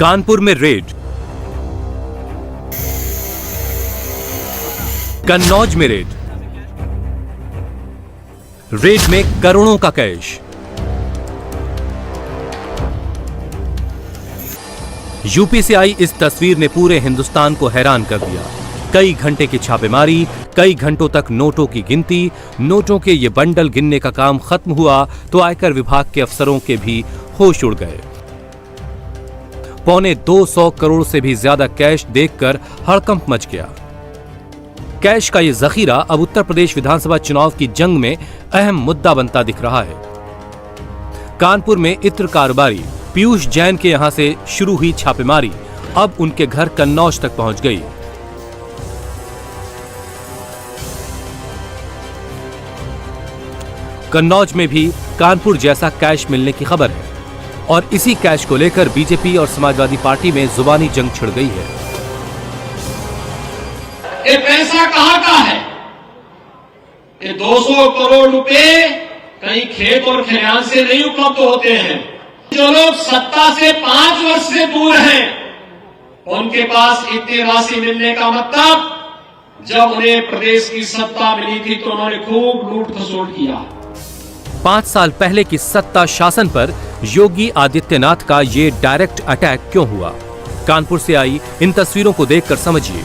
कानपुर में रेड, कन्नौज में रेड में करोड़ों का कैश। यूपी से आई इस तस्वीर ने पूरे हिंदुस्तान को हैरान कर दिया। कई घंटे की छापेमारी, कई घंटों तक नोटों की गिनती, नोटों के ये बंडल गिनने का काम खत्म हुआ तो आयकर विभाग के अफसरों के भी होश उड़ गए। 225 करोड़ से भी ज्यादा कैश देखकर हड़कंप मच गया। कैश का ये जखीरा अब उत्तर प्रदेश विधानसभा चुनाव की जंग में अहम मुद्दा बनता दिख रहा है। कानपुर में इत्र कारोबारी पीयूष जैन के यहां से शुरू हुई छापेमारी अब उनके घर कन्नौज तक पहुंच गई। कन्नौज में भी कानपुर जैसा कैश मिलने की खबर है और इसी कैश को लेकर बीजेपी और समाजवादी पार्टी में जुबानी जंग छिड़ गई है। ये पैसा कहां का है? ये 200 करोड़ रुपए कहीं खेत और खलिहान से नहीं उपलब्ध होते हैं। जो लोग सत्ता से 5 वर्ष से दूर हैं, उनके पास इतनी राशि मिलने का मतलब, जब उन्हें प्रदेश की सत्ता मिली थी तो उन्होंने खूब लूट खसोट किया। 5 साल पहले की सत्ता शासन पर योगी आदित्यनाथ का ये डायरेक्ट अटैक क्यों हुआ? कानपुर से आई इन तस्वीरों को देखकर समझिए।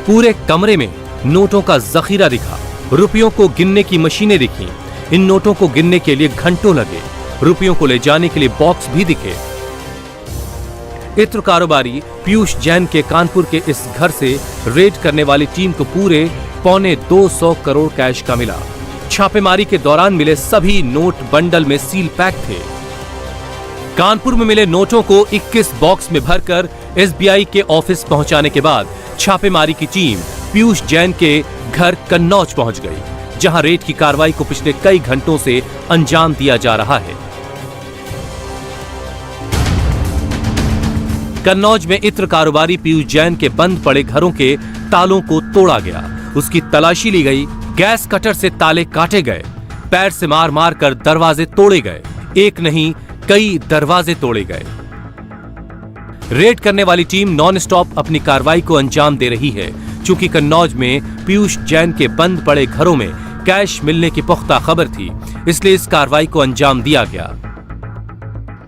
पूरे कमरे में नोटों का जखीरा दिखा, रुपयों को गिनने की मशीनें दिखी। इन नोटों को गिनने के लिए घंटों लगे, रुपयों को ले जाने के लिए बॉक्स भी दिखे। इत्र कारोबारी पीयूष जैन के कानपुर के इस घर से रेड करने वाली टीम को पूरे 225 करोड़ कैश का मिला। छापेमारी के दौरान मिले सभी नोट बंडल में सील पैक थे। कानपुर में मिले नोटों को 21 बॉक्स में भरकर एसबीआई के ऑफिस पहुंचाने के बाद छापेमारी की टीम पीयूष जैन के घर कन्नौज पहुंच गई, जहां रेड की कार्रवाई को पिछले कई घंटों से अंजाम दिया जा रहा है। कन्नौज में इत्र कारोबारी पीयूष जैन के बंद पड़े घरों के तालों को तोड़ा गया, उसकी तलाशी ली गई, गैस कटर से ताले काटे गए, पैर से मार मार कर दरवाजे तोड़े गए। एक नहीं कई दरवाजे तोड़े गए। रेड करने वाली टीम नॉन स्टॉप अपनी कार्रवाई को अंजाम दे रही है। चूंकि कन्नौज में पीयूष जैन के बंद पड़े घरों में कैश मिलने की पुख्ता खबर थी, इसलिए इस कार्रवाई को अंजाम दिया गया।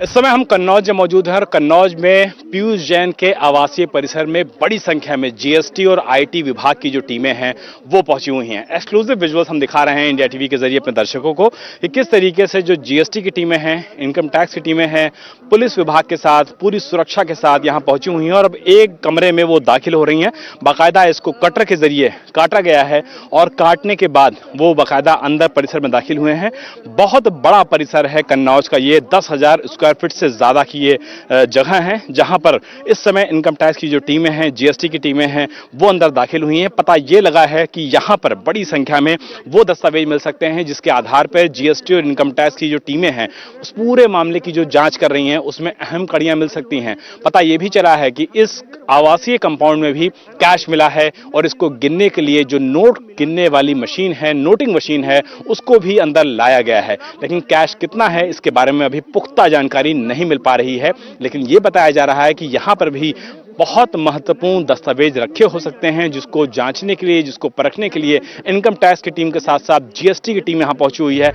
इस समय हम कन्नौज में मौजूद हैं और कन्नौज में पीयूष जैन के आवासीय परिसर में बड़ी संख्या में जीएसटी और आईटी विभाग की जो टीमें हैं वो पहुंची हुई हैं। एक्सक्लूसिव विजुअल्स हम दिखा रहे हैं इंडिया टीवी के जरिए अपने दर्शकों को कि किस तरीके से जो जीएसटी की टीमें हैं, इनकम टैक्स की टीमें हैं, पुलिस विभाग के साथ पूरी सुरक्षा के साथ यहाँ पहुंची हुई हैं और अब एक कमरे में वो दाखिल हो रही हैं। बाकायदा इसको कटर के जरिए काटा गया है और काटने के बाद वो बाकायदा अंदर परिसर में दाखिल हुए हैं। बहुत बड़ा परिसर है कन्नौज का, ये 10,000 स्क्वायर फीट से ज्यादा की ये जगह है, जहां पर इस समय इनकम टैक्स की जो टीमें हैं, जीएसटी की टीमें हैं, वो अंदर दाखिल हुई हैं। पता ये लगा है कि यहां पर बड़ी संख्या में वो दस्तावेज मिल सकते हैं जिसके आधार पर जीएसटी और इनकम टैक्स की जो टीमें हैं उस पूरे मामले की जो जांच कर रही हैं उसमें अहम कड़ियां मिल सकती हैं। पता ये भी चला है कि इस आवासीय कंपाउंड में भी कैश मिला है और इसको गिनने के लिए जो नोट गिनने वाली मशीन है, नोटिंग मशीन है, उसको भी अंदर लाया गया है। लेकिन कैश कितना है इसके बारे में अभी पुख्ता जानकारी नहीं मिल पा रही है, लेकिन यह बताया जा रहा है कि यहां पर भी बहुत महत्वपूर्ण दस्तावेज रखे हो सकते हैं जिसको जांचने के लिए, जिसको परखने के लिए इनकम टैक्स की टीम के साथ साथ जीएसटी की टीम यहां पहुंची हुई है।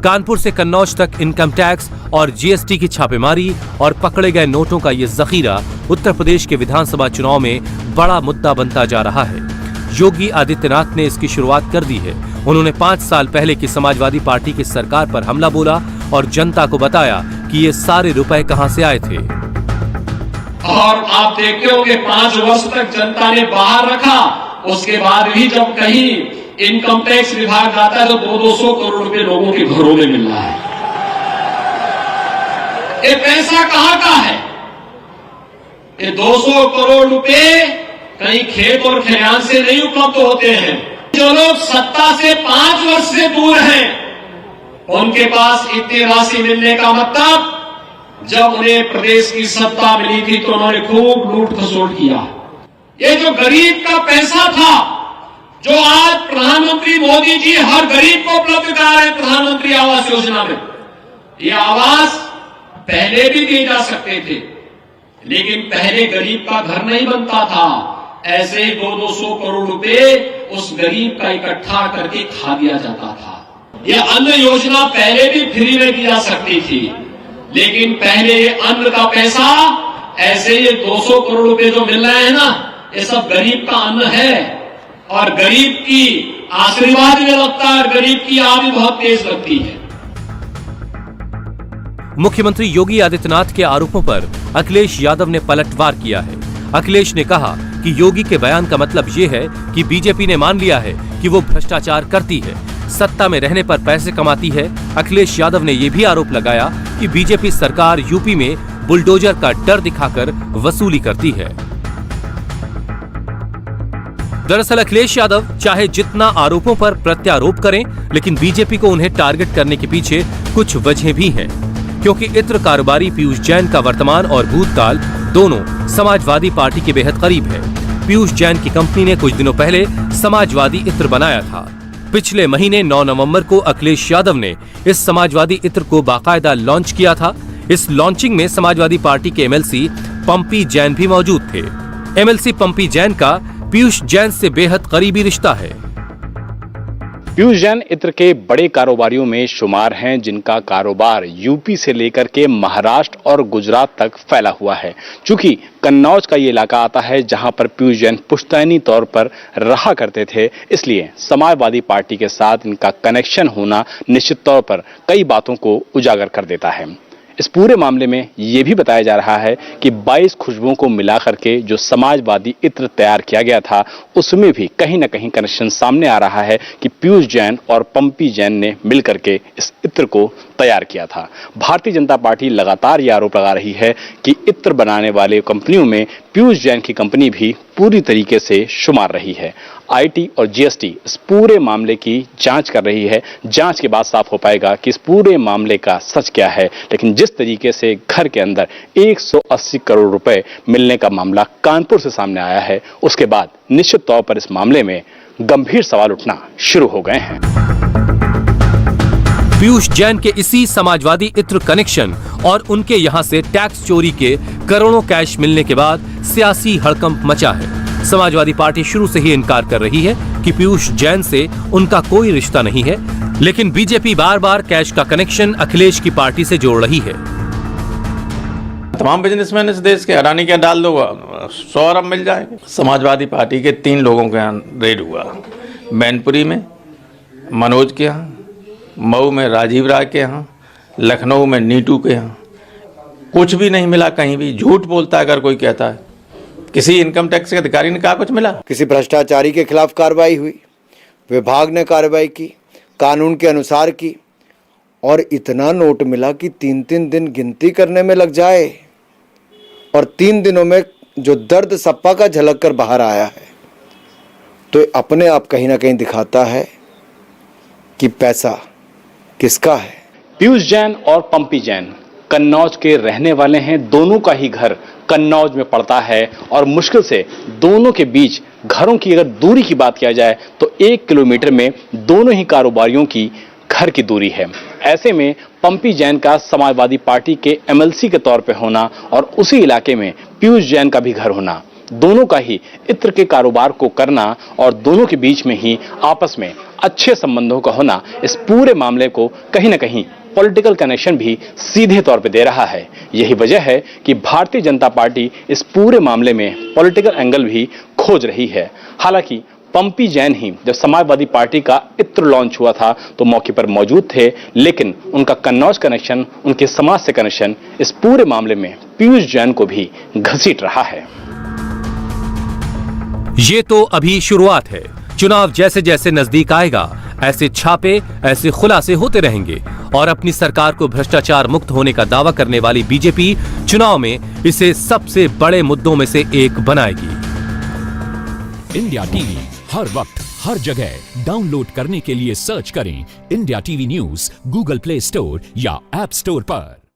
कानपुर से कन्नौज तक इनकम टैक्स और जीएसटी की छापेमारी और पकड़े गए नोटों का ये जखीरा उत्तर प्रदेश के विधानसभा चुनाव में बड़ा मुद्दा बनता जा रहा है। योगी आदित्यनाथ ने इसकी शुरुआत कर दी है। उन्होंने 5 साल पहले की समाजवादी पार्टी की सरकार पर हमला बोला और जनता को बताया कि ये सारे रुपए कहां से आए थे। और आप देखते होंगे 5 वर्ष तक जनता ने बाहर रखा, उसके बाद भी जब कहीं इनकम टैक्स विभाग जाता है तो 200 करोड़ रुपए लोगों के घरों में मिल रहा है। ये पैसा कहां का है? ये 200 करोड़ रुपए कहीं खेत और खलिहान से नहीं उपलब्ध होते हैं। जो लोग सत्ता से 5 वर्ष से दूर हैं, उनके पास इतनी राशि मिलने का मतलब, जब उन्हें प्रदेश की सत्ता मिली थी तो उन्होंने खूब लूट खसोट किया। ये जो गरीब का पैसा था, जो आज प्रधानमंत्री मोदी जी हर गरीब को उपलब्ध करा रहे हैं प्रधानमंत्री आवास योजना में, ये आवास पहले भी दिए जा सकते थे, लेकिन पहले गरीब का घर नहीं बनता था, ऐसे 200 करोड़ रुपए उस गरीब का इकट्ठा करके खा दिया जाता था। यह अन्न योजना पहले भी फ्री में दी जा सकती थी, लेकिन पहले ये अन्न का पैसा, ऐसे ये 200 करोड़ रुपए जो मिल रहे हैं ना, ये सब गरीब का अन्न है। और गरीब की आशीर्वाद में लगता है, गरीब की आग भी बहुत तेज लगती है। मुख्यमंत्री योगी आदित्यनाथ के आरोपों पर अखिलेश यादव ने पलटवार किया है। अखिलेश ने कहा कि योगी के बयान का मतलब ये है कि बीजेपी ने मान लिया है कि वो भ्रष्टाचार करती है, सत्ता में रहने पर पैसे कमाती है। अखिलेश यादव ने यह भी आरोप लगाया कि बीजेपी सरकार यूपी में बुलडोजर का डर दिखाकर वसूली करती है। दरअसल अखिलेश यादव चाहे जितना आरोपों पर प्रत्यारोप करें, लेकिन बीजेपी को उन्हें टारगेट करने के पीछे कुछ वजह भी हैं, क्योंकि इत्र कारोबारी पीयूष जैन का वर्तमान और भूतकाल दोनों समाजवादी पार्टी के बेहद करीब है। पीयूष जैन की कंपनी ने कुछ दिनों पहले समाजवादी इत्र बनाया था। पिछले महीने 9 नवंबर को अखिलेश यादव ने इस समाजवादी इत्र को बाकायदा लॉन्च किया था। इस लॉन्चिंग में समाजवादी पार्टी के एमएलसी पंपी जैन भी मौजूद थे। एमएलसी पंपी जैन का पीयूष जैन से बेहद करीबी रिश्ता है। पीयूष जैन इत्र के बड़े कारोबारियों में शुमार हैं, जिनका कारोबार यूपी से लेकर के महाराष्ट्र और गुजरात तक फैला हुआ है। चूंकि कन्नौज का ये इलाका आता है जहां पर पीयूष जैन पुश्तैनी तौर पर रहा करते थे, इसलिए समाजवादी पार्टी के साथ इनका कनेक्शन होना निश्चित तौर पर कई बातों को उजागर कर देता है। इस पूरे मामले में यह भी बताया जा रहा है कि 22 खुशबुओं को मिलाकर के जो समाजवादी इत्र तैयार किया गया था, उसमें भी कहीं ना कहीं कनेक्शन सामने आ रहा है कि पीयूष जैन और पंपी जैन ने मिलकर के इस इत्र को तैयार किया था। भारतीय जनता पार्टी लगातार यह आरोप लगा रही है कि इत्र बनाने वाले कंपनियों में पीयूष जैन की कंपनी भी पूरी तरीके से शुमार रही है। आईटी और जीएसटी इस पूरे मामले की जांच कर रही है। जांच के बाद साफ हो पाएगा कि इस पूरे मामले का सच क्या है। लेकिन जिस तरीके से घर के अंदर 180 करोड़ रुपए मिलने का मामला कानपुर से सामने आया है, उसके बाद निश्चित तौर पर इस मामले में गंभीर सवाल उठना शुरू हो गए हैं। पीयूष जैन के इसी समाजवादी इत्र कनेक्शन और उनके यहां से टैक्स चोरी के करोड़ों कैश मिलने के बाद सियासी हड़कंप मचा है। समाजवादी पार्टी शुरू से ही इनकार कर रही है कि पीयूष जैन से उनका कोई रिश्ता नहीं है, लेकिन बीजेपी बार बार कैश का कनेक्शन अखिलेश की पार्टी से जोड़ रही है। तमाम बिजनेसमैन इस देश के, अडानी के डाल दो 100 अरब मिल जाएंगे। समाजवादी पार्टी के 3 लोगों के यहाँ रेड हुआ, मैनपुरी में मनोज के यहाँ, मऊ में राजीव राय के यहाँ, लखनऊ में नीटू के यहाँ। कुछ भी नहीं मिला, कहीं भी झूठ बोलता है अगर कोई कहता है। किसी इनकम टैक्स के अधिकारी ने कहा कुछ मिला? किसी भ्रष्टाचारी के खिलाफ कार्रवाई हुई, विभाग ने कार्रवाई की, कानून के अनुसार की, और इतना नोट मिला कि 3-3 दिन गिनती करने में लग जाए, और 3 दिनों में जो दर्द सप्पा का झलक कर बाहर आया है, तो अपने आप कहीं ना कहीं दिखाता है कि पैसा किसका है। पीयूष जैन और पंपी जैन कन्नौज के रहने वाले हैं। दोनों का ही घर कन्नौज में पड़ता है और मुश्किल से दोनों के बीच घरों की अगर दूरी की बात किया जाए तो 1 किलोमीटर में दोनों ही कारोबारियों की घर की दूरी है। ऐसे में पंपी जैन का समाजवादी पार्टी के एमएलसी के तौर पे होना और उसी इलाके में पीयूष जैन का भी घर होना, दोनों का ही इत्र के कारोबार को करना और दोनों के बीच में ही आपस में अच्छे संबंधों का होना, इस पूरे मामले को कहीं ना कहीं पॉलिटिकल कनेक्शन भी सीधे तौर पे दे रहा है। यही वजह है कि भारतीय जनता पार्टी इस पूरे मामले में पॉलिटिकल एंगल भी खोज रही है। हालांकि पंपी जैन ही जब समाजवादी पार्टी का इत्र लॉन्च हुआ था तो मौके पर मौजूद थे, लेकिन उनका कन्नौज कनेक्शन, उनके समाज से कनेक्शन इस पूरे मामले में पीयूष जैन को भी घसीट रहा है। ये तो अभी शुरुआत है। चुनाव जैसे जैसे नजदीक आएगा, ऐसे छापे, ऐसे खुलासे होते रहेंगे और अपनी सरकार को भ्रष्टाचार मुक्त होने का दावा करने वाली बीजेपी चुनाव में इसे सबसे बड़े मुद्दों में से एक बनाएगी। इंडिया टीवी हर वक्त हर जगह डाउनलोड करने के लिए सर्च करें India TV news Google play store या ऐप स्टोर पर।